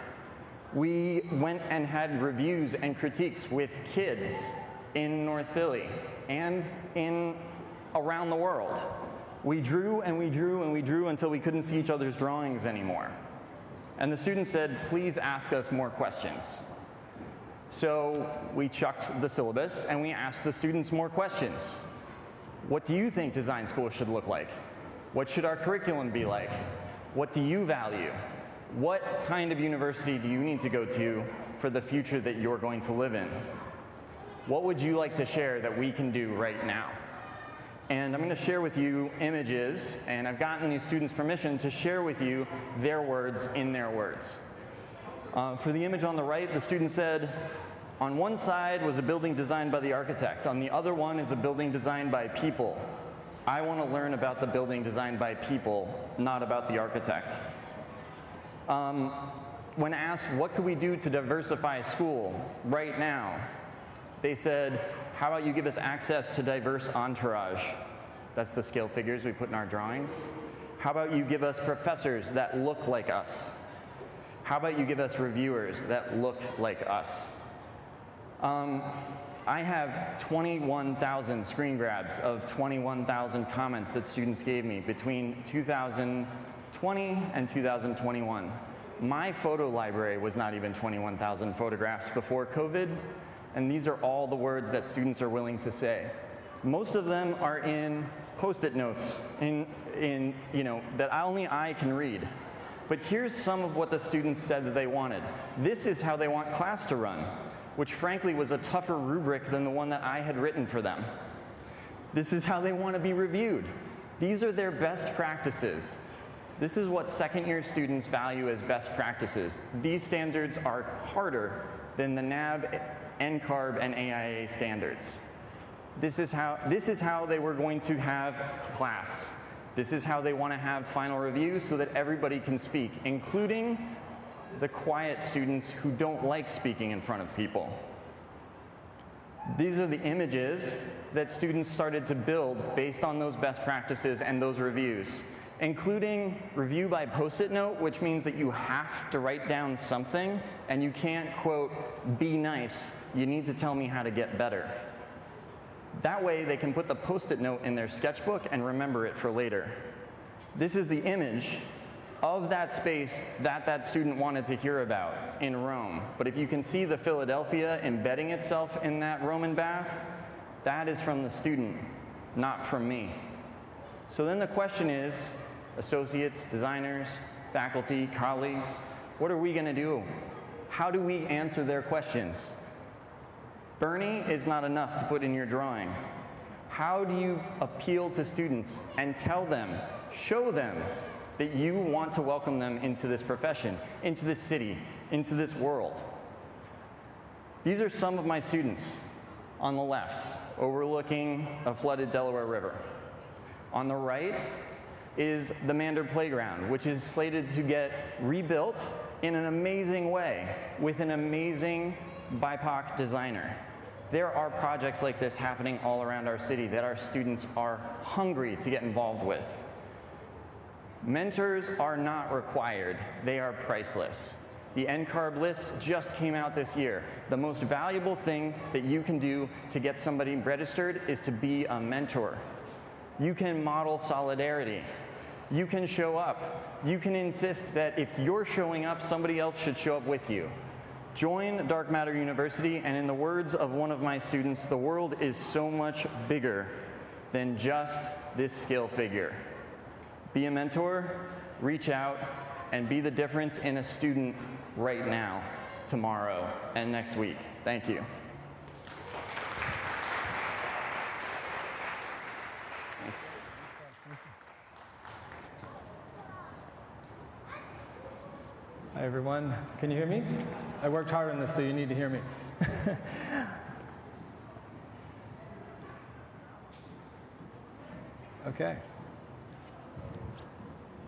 We went and had reviews and critiques with kids in North Philly and around the world. We drew and we drew and we drew until we couldn't see each other's drawings anymore. And the students said, please ask us more questions. So we chucked the syllabus and we asked the students more questions. What do you think design school should look like? What should our curriculum be like? What do you value? What kind of university do you need to go to for the future that you're going to live in? What would you like to share that we can do right now? And I'm going to share with you images, and I've gotten these students permission to share with you their words in their words. For the image on the right, the student said, on one side was a building designed by the architect. On the other one is a building designed by people. I want to learn about the building designed by people, not about the architect. When asked, what could we do to diversify school right now? They said, how about you give us access to diverse entourage? That's the scale figures we put in our drawings. How about you give us professors that look like us? How about you give us reviewers that look like us? I have 21,000 screen grabs of 21,000 comments that students gave me between 2020 and 2021. My photo library was not even 21,000 photographs before COVID, and these are all the words that students are willing to say. Most of them are in Post-it notes that only I can read. But here's some of what the students said that they wanted. This is how they want class to run, which frankly was a tougher rubric than the one that I had written for them. This is how they want to be reviewed. These are their best practices. This is what second-year students value as best practices. These standards are harder than the NAB, NCARB, and AIA standards. This is how they were going to have class. This is how they want to have final reviews so that everybody can speak, including the quiet students who don't like speaking in front of people. These are the images that students started to build based on those best practices and those reviews, including review by Post-it note, which means that you have to write down something and you can't, quote, be nice, you need to tell me how to get better. That way they can put the Post-it note in their sketchbook and remember it for later. This is the image of that space that student wanted to hear about in Rome. But if you can see the Philadelphia embedding itself in that Roman bath, that is from the student, not from me. So then the question is, associates, designers, faculty, colleagues, what are we going to do? How do we answer their questions? Bernie is not enough to put in your drawing. How do you appeal to students and tell them, show them that you want to welcome them into this profession, into this city, into this world? These are some of my students on the left, overlooking a flooded Delaware River. On the right is the Mander Playground, which is slated to get rebuilt in an amazing way with an amazing BIPOC designer. There are projects like this happening all around our city that our students are hungry to get involved with. Mentors are not required, they are priceless. The NCARB list just came out this year. The most valuable thing that you can do to get somebody registered is to be a mentor. You can model solidarity. You can show up. You can insist that if you're showing up, somebody else should show up with you. Join Dark Matter University, and in the words of one of my students, the world is so much bigger than just this scale figure. Be a mentor, reach out, and be the difference in a student right now, tomorrow, and next week. Thank you. Thanks. Hi, everyone. Can you hear me? I worked hard on this, so you need to hear me. Okay.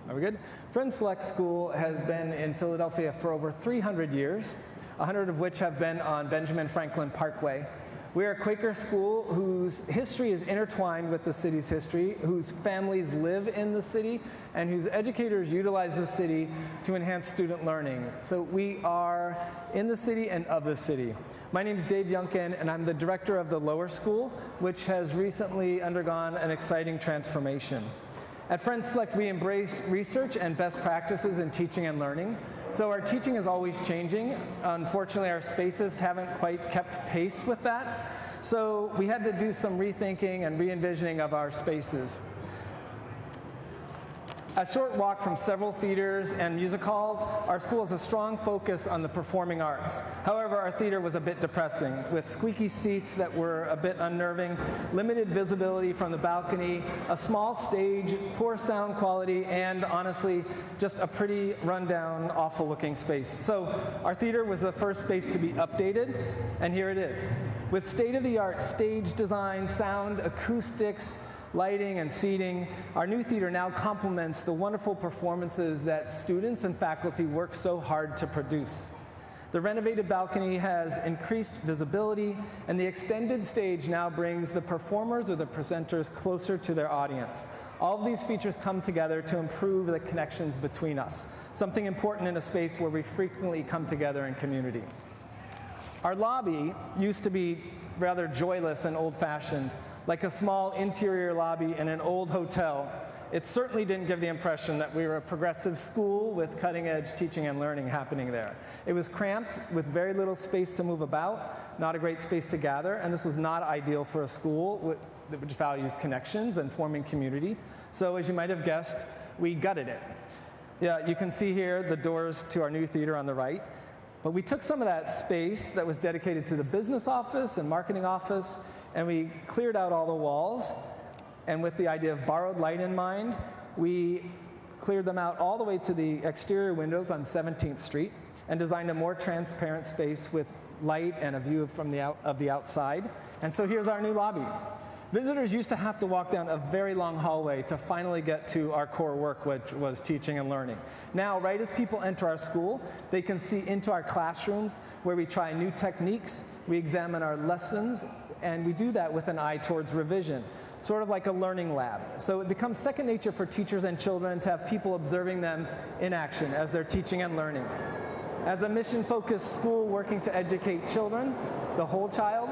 Are we good? Friends Select School has been in Philadelphia for over 300 years, 100 of which have been on Benjamin Franklin Parkway. We are a Quaker school whose history is intertwined with the city's history, whose families live in the city, and whose educators utilize the city to enhance student learning. So we are in the city and of the city. My name is Dave Younkin, and I'm the director of the lower school, which has recently undergone an exciting transformation. At Friends Select, we embrace research and best practices in teaching and learning. So our teaching is always changing. Unfortunately, our spaces haven't quite kept pace with that. So we had to do some rethinking and re-envisioning of our spaces. A short walk from several theaters and music halls, our school has a strong focus on the performing arts. However, our theater was a bit depressing, with squeaky seats that were a bit unnerving, limited visibility from the balcony, a small stage, poor sound quality, and honestly, just a pretty rundown, awful-looking space. So our theater was the first space to be updated, and here it is. With state-of-the-art stage design, sound, acoustics, lighting, and seating, our new theater now complements the wonderful performances that students and faculty work so hard to produce. The renovated balcony has increased visibility, and the extended stage now brings the performers or the presenters closer to their audience. All of these features come together to improve the connections between us, something important in a space where we frequently come together in community. Our lobby used to be rather joyless and old-fashioned, like a small interior lobby in an old hotel. It certainly didn't give the impression that we were a progressive school with cutting-edge teaching and learning happening there. It was cramped with very little space to move about, not a great space to gather, and this was not ideal for a school which values connections and forming community. So as you might have guessed, we gutted it. Yeah, you can see here the doors to our new theater on the right. But we took some of that space that was dedicated to the business office and marketing office, and we cleared out all the walls. And with the idea of borrowed light in mind, we cleared them out all the way to the exterior windows on 17th Street and designed a more transparent space with light and a view from the outside. And so here's our new lobby. Visitors used to have to walk down a very long hallway to finally get to our core work, which was teaching and learning. Now, right as people enter our school, they can see into our classrooms where we try new techniques, we examine our lessons, and we do that with an eye towards revision, sort of like a learning lab. So it becomes second nature for teachers and children to have people observing them in action as they're teaching and learning. As a mission-focused school working to educate children, the whole child,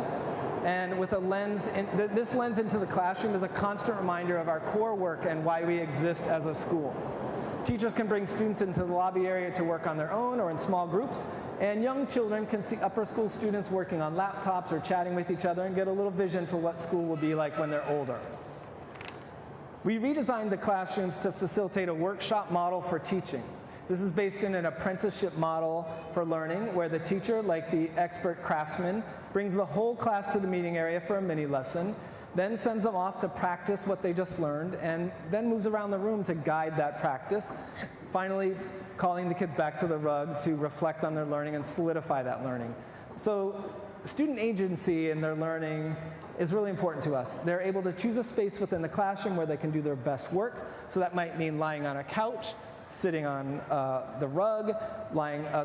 and with a lens, this lens into the classroom is a constant reminder of our core work and why we exist as a school. Teachers can bring students into the lobby area to work on their own or in small groups, and young children can see upper school students working on laptops or chatting with each other and get a little vision for what school will be like when they're older. We redesigned the classrooms to facilitate a workshop model for teaching. This is based in an apprenticeship model for learning, where the teacher, like the expert craftsman, brings the whole class to the meeting area for a mini lesson, then sends them off to practice what they just learned, and then moves around the room to guide that practice, finally calling the kids back to the rug to reflect on their learning and solidify that learning. So student agency in their learning is really important to us. They're able to choose a space within the classroom where they can do their best work, so that might mean lying on a couch, sitting on the rug,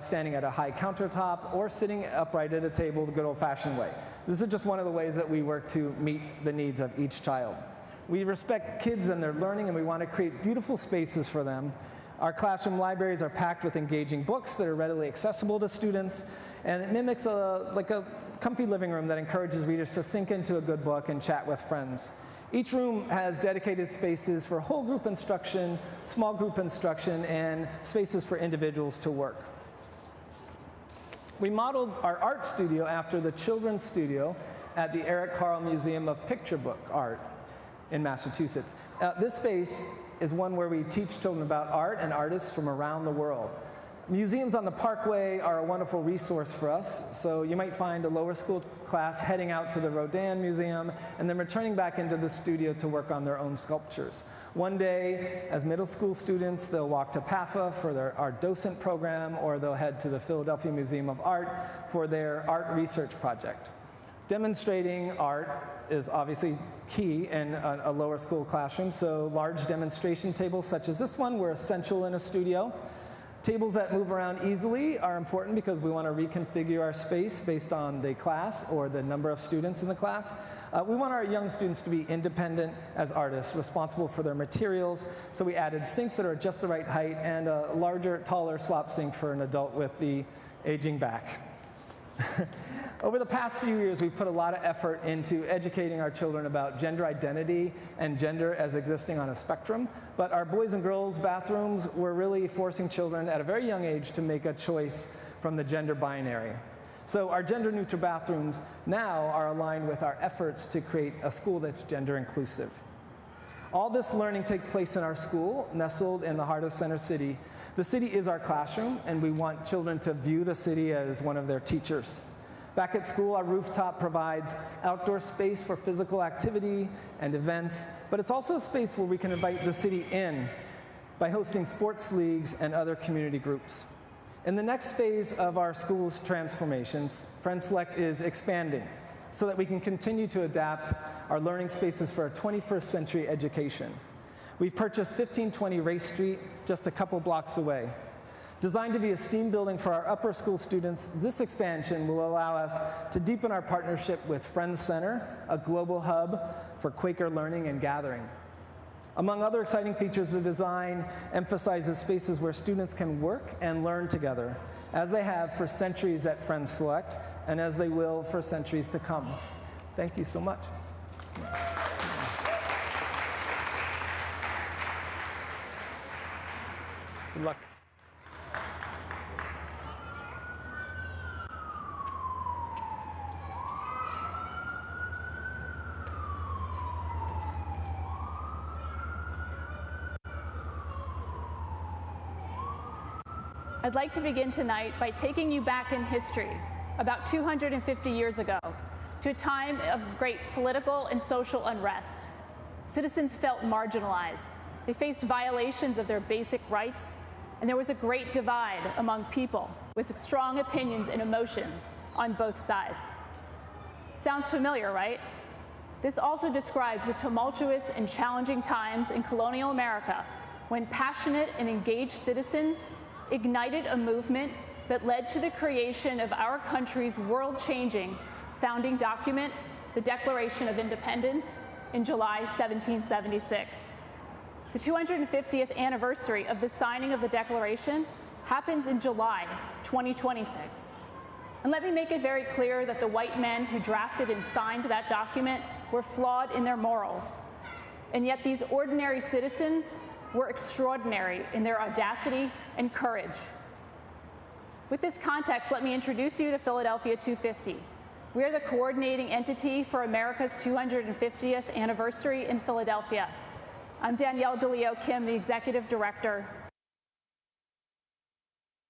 standing at a high countertop, or sitting upright at a table the good old-fashioned way. This is just one of the ways that we work to meet the needs of each child. We respect kids and their learning, and we want to create beautiful spaces for them. Our classroom libraries are packed with engaging books that are readily accessible to students, and it mimics like a comfy living room that encourages readers to sink into a good book and chat with friends. Each room has dedicated spaces for whole group instruction, small group instruction, and spaces for individuals to work. We modeled our art studio after the children's studio at the Eric Carle Museum of Picture Book Art in Massachusetts. This space is one where we teach children about art and artists from around the world. Museums on the Parkway are a wonderful resource for us, so you might find a lower school class heading out to the Rodin Museum and then returning back into the studio to work on their own sculptures. One day, as middle school students, they'll walk to PAFA for their art docent program, or they'll head to the Philadelphia Museum of Art for their art research project. Demonstrating art is obviously key in a lower school classroom, so large demonstration tables such as this one were essential in a studio. Tables that move around easily are important because we want to reconfigure our space based on the class or the number of students in the class. We want our young students to be independent as artists, responsible for their materials, so we added sinks that are just the right height and a larger, taller slop sink for an adult with the aging back. Over the past few years, we've put a lot of effort into educating our children about gender identity and gender as existing on a spectrum, but our boys and girls bathrooms were really forcing children at a very young age to make a choice from the gender binary. So our gender-neutral bathrooms now are aligned with our efforts to create a school that's gender inclusive. All this learning takes place in our school, nestled in the heart of Center City. The city is our classroom, and we want children to view the city as one of their teachers. Back at school, our rooftop provides outdoor space for physical activity and events, but it's also a space where we can invite the city in by hosting sports leagues and other community groups. In the next phase of our school's transformations, Friend Select is expanding so that we can continue to adapt our learning spaces for a 21st century education. We've purchased 1520 Race Street, just a couple blocks away. Designed to be a STEAM building for our upper school students, this expansion will allow us to deepen our partnership with Friends Center, a global hub for Quaker learning and gathering. Among other exciting features, the design emphasizes spaces where students can work and learn together, as they have for centuries at Friends Select, and as they will for centuries to come. Thank you so much. Good luck. I'd like to begin tonight by taking you back in history, about 250 years ago, to a time of great political and social unrest. Citizens felt marginalized. They faced violations of their basic rights, and there was a great divide among people with strong opinions and emotions on both sides. Sounds familiar, right? This also describes the tumultuous and challenging times in colonial America when passionate and engaged citizens ignited a movement that led to the creation of our country's world-changing founding document, the Declaration of Independence, in July 1776. The 250th anniversary of the signing of the Declaration happens in July 2026. And let me make it very clear that the white men who drafted and signed that document were flawed in their morals. And yet these ordinary citizens were extraordinary in their audacity and courage. With this context, let me introduce you to Philadelphia 250. We are the coordinating entity for America's 250th anniversary in Philadelphia. I'm Danielle DiLeo Kim, the Executive Director.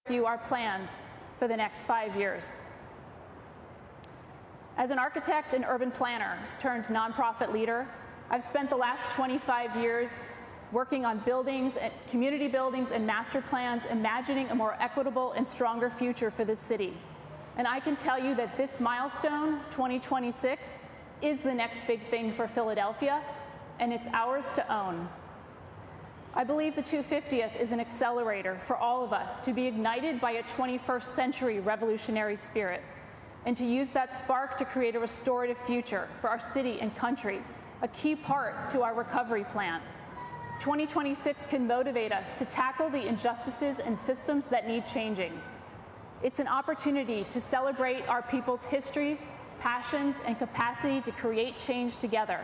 You our plans for the next 5 years. As an architect and urban planner turned nonprofit leader, I've spent the last 25 years working on buildings, community buildings and master plans, imagining a more equitable and stronger future for this city. And I can tell you that this milestone, 2026, is the next big thing for Philadelphia, and it's ours to own. I believe the 250th is an accelerator for all of us to be ignited by a 21st century revolutionary spirit, and to use that spark to create a restorative future for our city and country, a key part to our recovery plan. 2026 can motivate us to tackle the injustices and systems that need changing. It's an opportunity to celebrate our people's histories, passions, and capacity to create change together.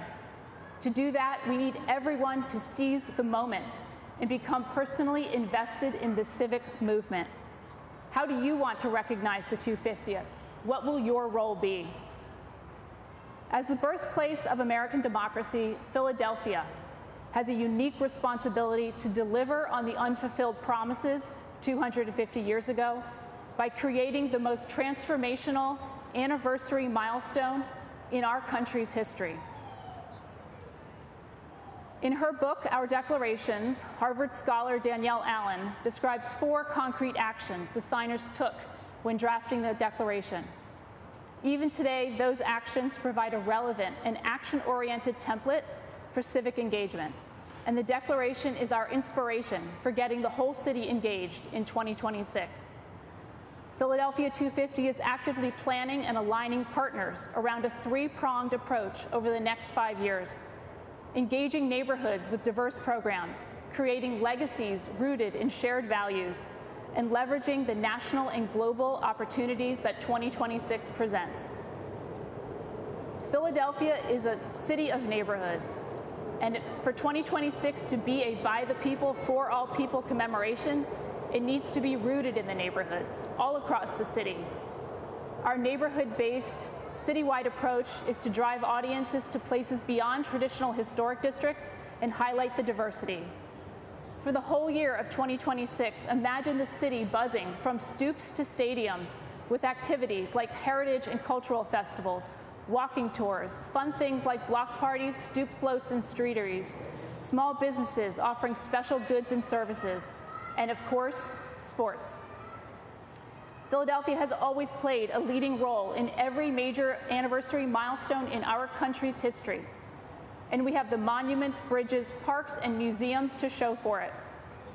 To do that, we need everyone to seize the moment and become personally invested in the civic movement. How do you want to recognize the 250th? What will your role be? As the birthplace of American democracy, Philadelphia has a unique responsibility to deliver on the unfulfilled promises 250 years ago by creating the most transformational anniversary milestone in our country's history. In her book, Our Declarations, Harvard scholar Danielle Allen describes 4 concrete actions the signers took when drafting the Declaration. Even today, those actions provide a relevant and action-oriented template for civic engagement. And the Declaration is our inspiration for getting the whole city engaged in 2026. Philadelphia 250 is actively planning and aligning partners around a three-pronged approach over the next 5 years. Engaging neighborhoods with diverse programs, creating legacies rooted in shared values, and leveraging the national and global opportunities that 2026 presents. Philadelphia is a city of neighborhoods, and for 2026 to be a by the people, for all people commemoration, it needs to be rooted in the neighborhoods all across the city. Our neighborhood-based citywide approach is to drive audiences to places beyond traditional historic districts and highlight the diversity. For the whole year of 2026, imagine the city buzzing from stoops to stadiums with activities like heritage and cultural festivals, walking tours, fun things like block parties, stoop floats, and streeteries, small businesses offering special goods and services, and of course, sports. Philadelphia has always played a leading role in every major anniversary milestone in our country's history. And we have the monuments, bridges, parks, and museums to show for it,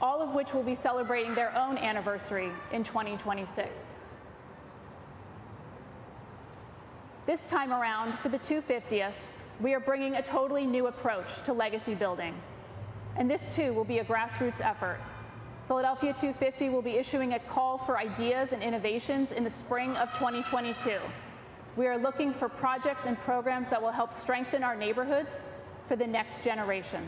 all of which will be celebrating their own anniversary in 2026. This time around, for the 250th, we are bringing a totally new approach to legacy building. And this too will be a grassroots effort. Philadelphia 250 will be issuing a call for ideas and innovations in the spring of 2022. We are looking for projects and programs that will help strengthen our neighborhoods for the next generation.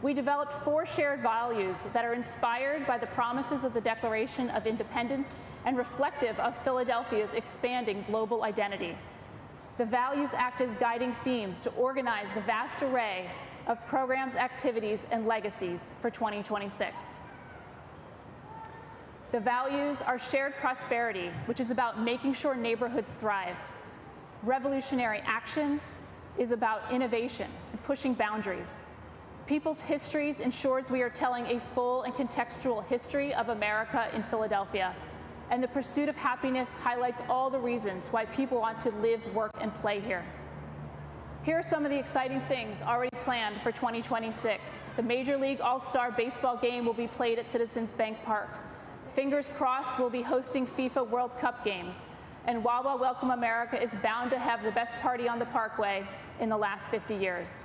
We developed 4 shared values that are inspired by the promises of the Declaration of Independence and reflective of Philadelphia's expanding global identity. The values act as guiding themes to organize the vast array of programs, activities, and legacies for 2026. The values are shared prosperity, which is about making sure neighborhoods thrive. Revolutionary actions is about innovation and pushing boundaries. People's histories ensures we are telling a full and contextual history of America in Philadelphia. And the pursuit of happiness highlights all the reasons why people want to live, work, and play here. Here are some of the exciting things already planned for 2026. The Major League All-Star Baseball game will be played at Citizens Bank Park. Fingers crossed, we'll be hosting FIFA World Cup games. And Wawa Welcome America is bound to have the best party on the Parkway in the last 50 years.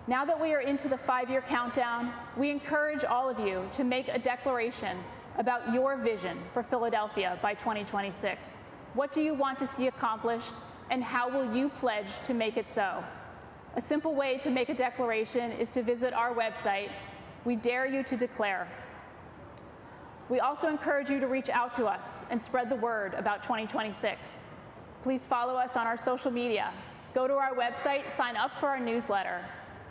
Now that we are into the 5-year countdown, we encourage all of you to make a declaration about your vision for Philadelphia by 2026. What do you want to see accomplished, and how will you pledge to make it so? A simple way to make a declaration is to visit our website. We dare you to declare. We also encourage you to reach out to us and spread the word about 2026. Please follow us on our social media. Go to our website, sign up for our newsletter.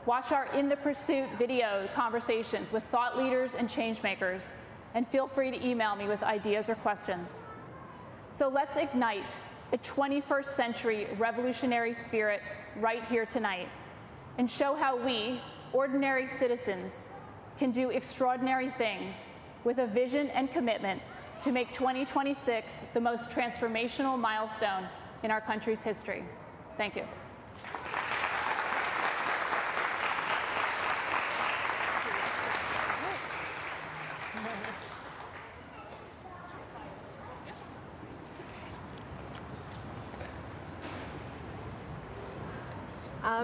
Watch our In the Pursuit video conversations with thought leaders and change makers, and feel free to email me with ideas or questions. So let's ignite a 21st century revolutionary spirit right here tonight and show how we, ordinary citizens, can do extraordinary things with a vision and commitment to make 2026 the most transformational milestone in our country's history. Thank you.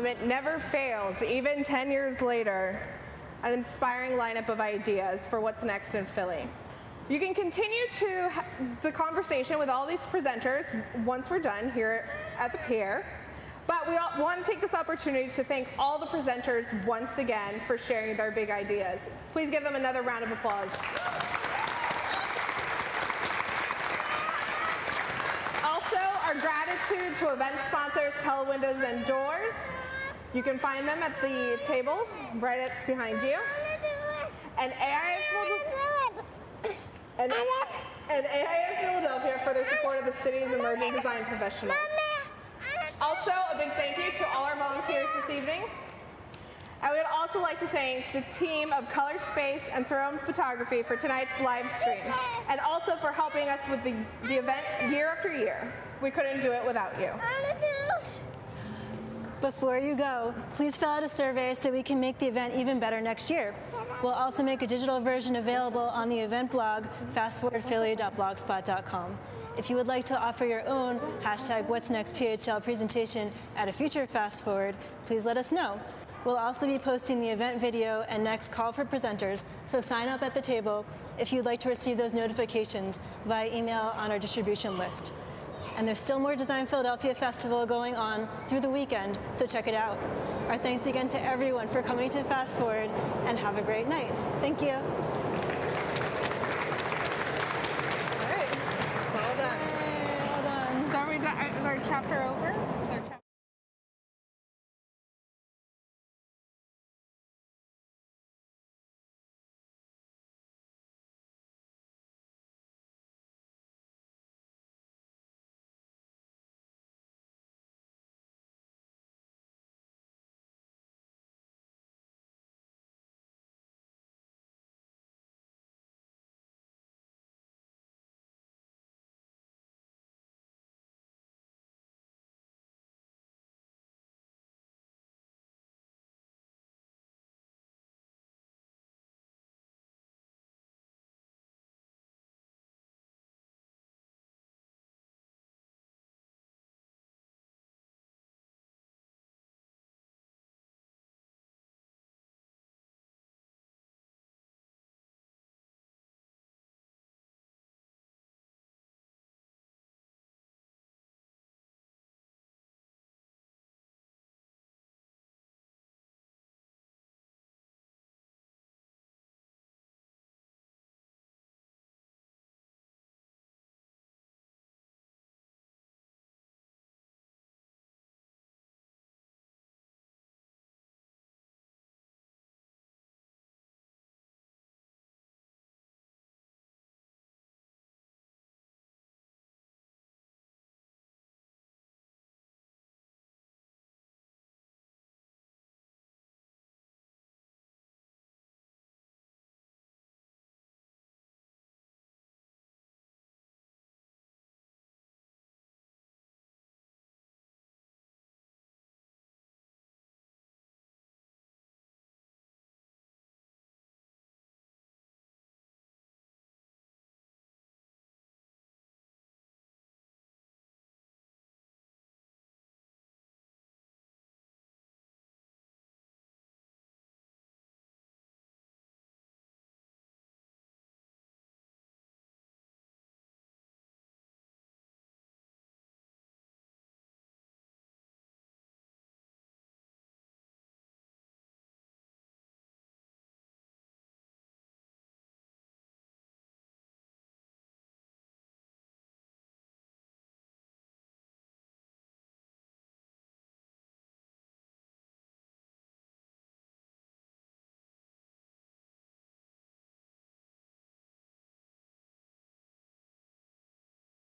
It never fails, even 10 years later, an inspiring lineup of ideas for what's next in Philly. You can continue the conversation with all these presenters once we're done here at the Pier, but we want to take this opportunity to thank all the presenters once again for sharing their big ideas. Please give them another round of applause. Also, our gratitude to event sponsors Pella Windows and Doors. You can find them at the table right behind you. And AIF Philadelphia for their support of the city's emerging design professionals. Also, a big thank you to all our volunteers this evening. I would also like to thank the team of Color Space and Surround Photography for tonight's live stream, and also for helping us with the event year after year. We couldn't do it without you. Before you go, please fill out a survey so we can make the event even better next year. We'll also make a digital version available on the event blog, fastforwardphilly.blogspot.com. If you would like to offer your own #What'sNextPHL presentation at a future Fast Forward, please let us know. We'll also be posting the event video and next call for presenters, so sign up at the table if you'd like to receive those notifications via email on our distribution list. And there's still more Design Philadelphia Festival going on through the weekend, so check it out. Our thanks again to everyone for coming to Fast Forward, and have a great night. Thank you. All right. Well done. Well done. So is our chapter over?